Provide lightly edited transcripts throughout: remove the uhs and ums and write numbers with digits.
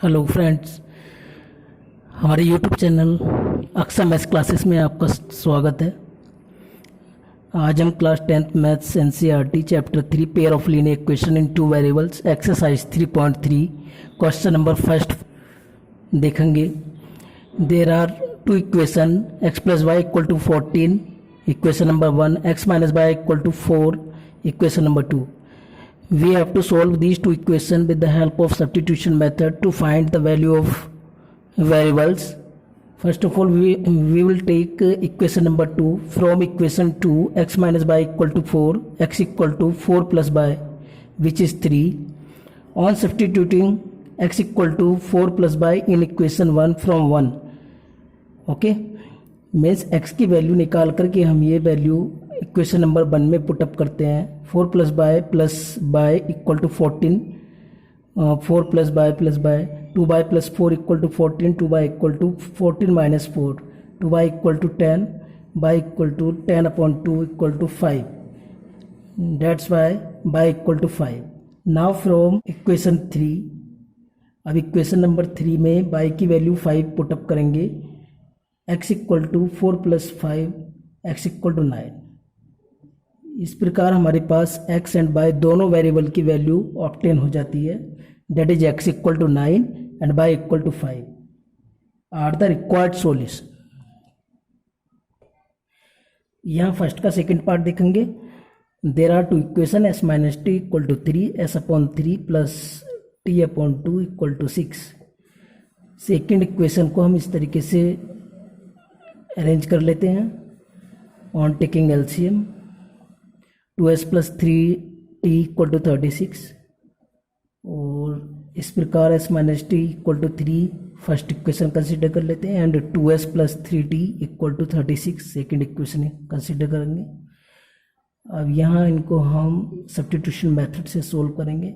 Hello friends, हमारे YouTube channel Akshar maths classes में आपका स्वागत है। आज हम class 10th maths NCERT chapter 3 pair of linear equation in two variables exercise 3.3 question number first देखेंगे। There are two equation x plus y equal to 14, equation number 1, x minus y equal to 4, equation number 2. We have to solve these two equations with the help of substitution method to find the value of variables. First of all, we will take equation number 2. From equation 2, x minus y equal to 4, x equal to 4 plus y, which is 3. On substituting x equal to 4 plus y in equation 1 from 1. Okay, means x की value निकाल करके हम ये value equation number 1 में put up करते हैं। 4 plus y equal to 14, 4 plus y 2 y plus 4 equal to 14, 2 y equal to 14 minus 4, 2 y equal to 10, y equal to 10 upon 2 equal to 5, that's y y equal to 5. Now from equation 3, अब equation number 3 में y की value 5 put up करेंगे। x equal to 4 plus 5, x equal to 9. इस प्रकार हमारे पास x and y दोनों variable की वैल्यू ऑब्टेन हो जाती है। That is x equal to 9 and y equal to 5 are the required solution. यहाँ फर्स्ट का सेकंड पार्ट देखेंगे। There are two equation s minus t equal to 3, s upon 3 plus t upon 2 equal to 6. Second equation को हम इस तरीके से arrange कर लेते हैं। On taking LCM, 2s plus 3t equal to 36, और इस प्रकार s minus t equal to 3 first equation consider कर लेते हैं and 2s plus 3t equal to 36 second equation consider करेंगे। अब यहाँ इनको हम सब्स्टिट्यूशन मेथड से सोल्व करेंगे।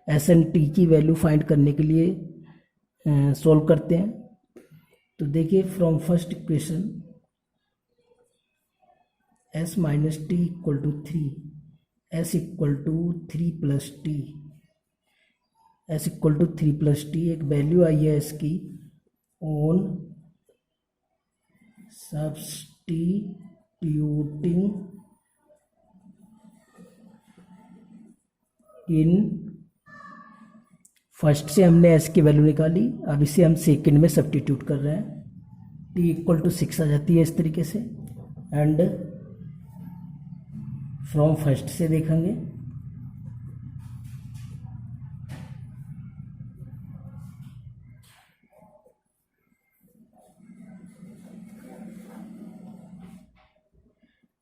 s एंड t की वैल्यू फाइंड करने के लिए सोल्व करते हैं। तो देखिए, from first equation s minus t equal to 3, s equal to 3 plus T, s equal to 3 plus t एक वैल्यू आई है इसकी। ऑन सब्स्टिट्यूटिंग इन, फर्स्ट से हमने s की वैल्यू निकाली, अब इसे हम सेकेंड में सब्स्टिट्यूट कर रहे हैं। t इक्वल टू 6 आ जाती है इस तरीके से। एंड फ्रॉम फर्स्ट से देखेंगे,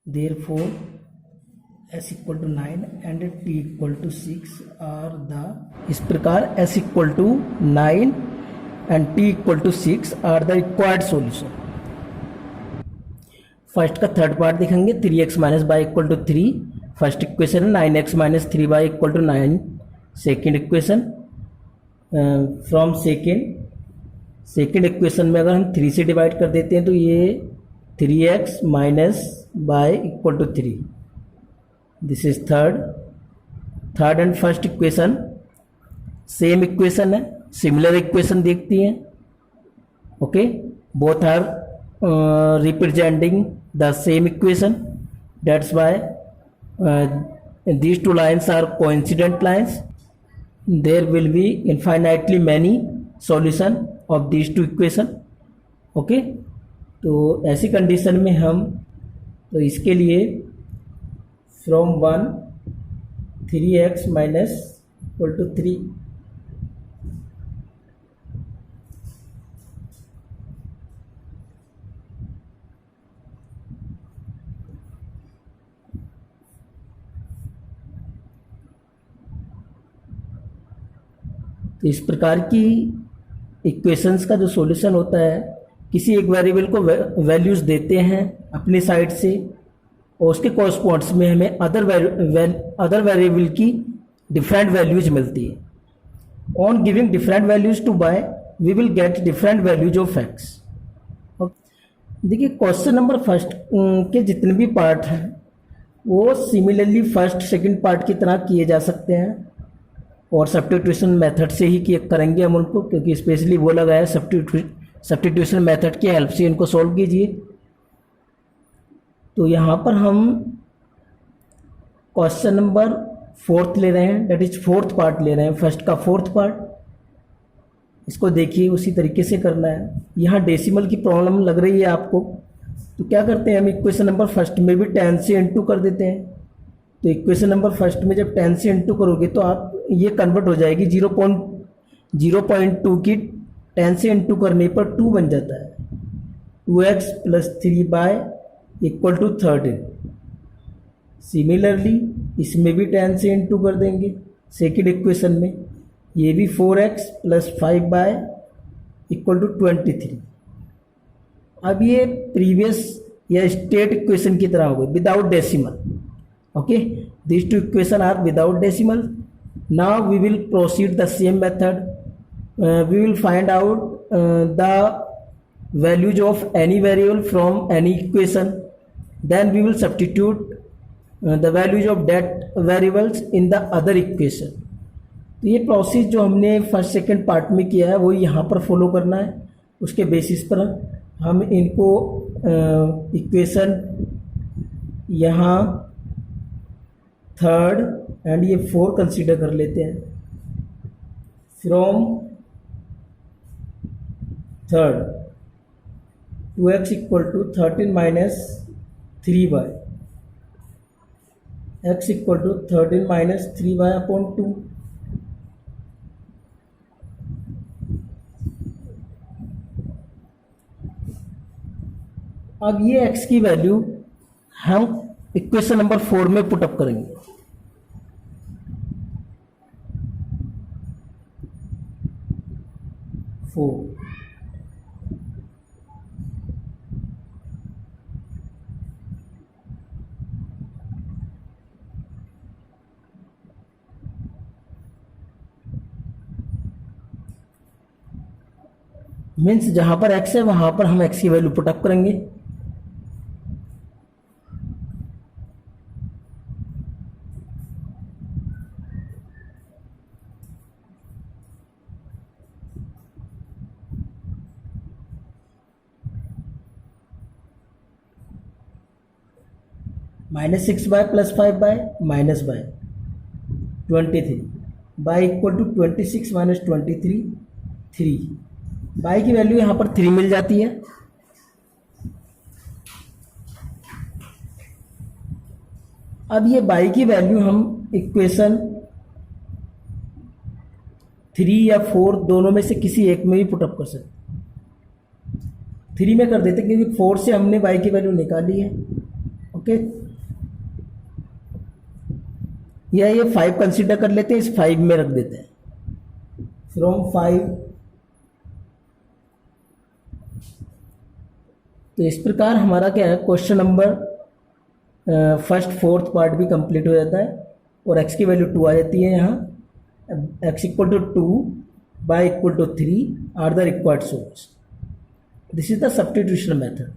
therefore s equal to 9 and t equal to 6 are the, इस प्रकार s equal to 9 and t equal to 6 are the required solution. First का थर्ड पार्ट देखेंगे। 3x minus y equal to 3 first equation है, 9x minus 3 y equal to 9 second equation. From second equation में अगर हम 3 से divide कर देते हैं तो ये 3x minus y equal to 3, this is third and first equation same equation है, सिमिलर इक्वेशन देखती हैं। Okay, both are representing the same equation, that's why these two lines are coincident lines. There will be infinitely many solution of these two equation. okay, तो ऐसी condition में हम तो इसके लिए from 1 3x minus equal to 3, तो इस प्रकार की इक्वेशंस का जो सॉल्यूशन होता है, किसी एक वेरिएबल को वैल्यूज देते हैं अपनी साइड से और उसके कॉरस्पॉन्ड्स में हमें अदर वेरिएबल की डिफरेंट वैल्यूज मिलती है। On giving different values to y we will get different values of x. देखिए, क्वेश्चन नंबर फर्स्ट के जितने भी पार्ट हैं वो सिमिलरली फर्स्ट सेकंड पार्ट की तरह किए जा सकते हैं। और सब्स्टिट्यूशन मेथड से ही करेंगे हम उनको, क्योंकि स्पेशली बोला गया है सब्स्टिट्यूशन मेथड की हेल्प से इनको सॉल्व कीजिए। तो यहाँ पर हम क्वेश्चन नंबर 4 ले रहे हैं, दैट इज 4th पार्ट ले रहे हैं, फर्स्ट का 4th पार्ट। इसको देखिए, उसी तरीके से करना है। यहाँ डेसिमल की प्रॉब्लम लग रही है आपको, तो क्या करते हैं हम इक्वेशन नंबर फर्स्ट में भी 10 से इंटू कर देते हैं। तो इक्वेशन नंबर फर्स्ट में जब 10 से इंटू करोगे तो आप ये कन्वर्ट हो जाएगी 0.2 की 10 से इंटू करने पर 2 बन जाता है। 2x + 3y = 13। सिमिलरली इसमें भी 10 से इंटू कर देंगे सेकेंड इक्वेशन में, ये भी 4x + 5y = 23। अब ये प्रीवियस या स्टेट इक्वेशन की तरह हो गई without decimal. Okay, these two equation are without decimal. Now we will proceed the same method. We will find out the values of any variable from any equation. Then we will substitute the values of that variables in the other equation. तो ये process जो हमने first second part में किया है वो यहाँ पर फॉलो करना है। उसके बेसिस पर हम इनको इक्वेशन यहाँ 3rd एंड ये 4 कंसीडर कर लेते हैं। From 3rd 2x = 13 - 3y, x = 13 - 3y/2। अब ये x की वैल्यू हम इक्वेशन नंबर 4 में पुटअप करेंगे। मीन्स जहां पर x है वहां पर हम x की वैल्यू पुटअप करेंगे। -6y + 5y - y 23, y = 26 - 23 3। y की वैल्यू यहाँ पर 3 मिल जाती है। अब ये y की वैल्यू हम इक्वेशन 3 या 4 दोनों में से किसी एक में भी पुटअप कर सकते। 3 में कर देते क्योंकि 4 से हमने y की वैल्यू निकाली है। ओके, या ये 5 कंसीडर कर लेते हैं, इस 5 में रख देते हैं। फ्रॉम 5, तो इस प्रकार हमारा क्या है, question number first 4th part भी कंप्लीट हो जाता है और x की वैल्यू 2 आ जाती है। यहाँ x = 2, y = 3 are the required solution. This is the substitution method.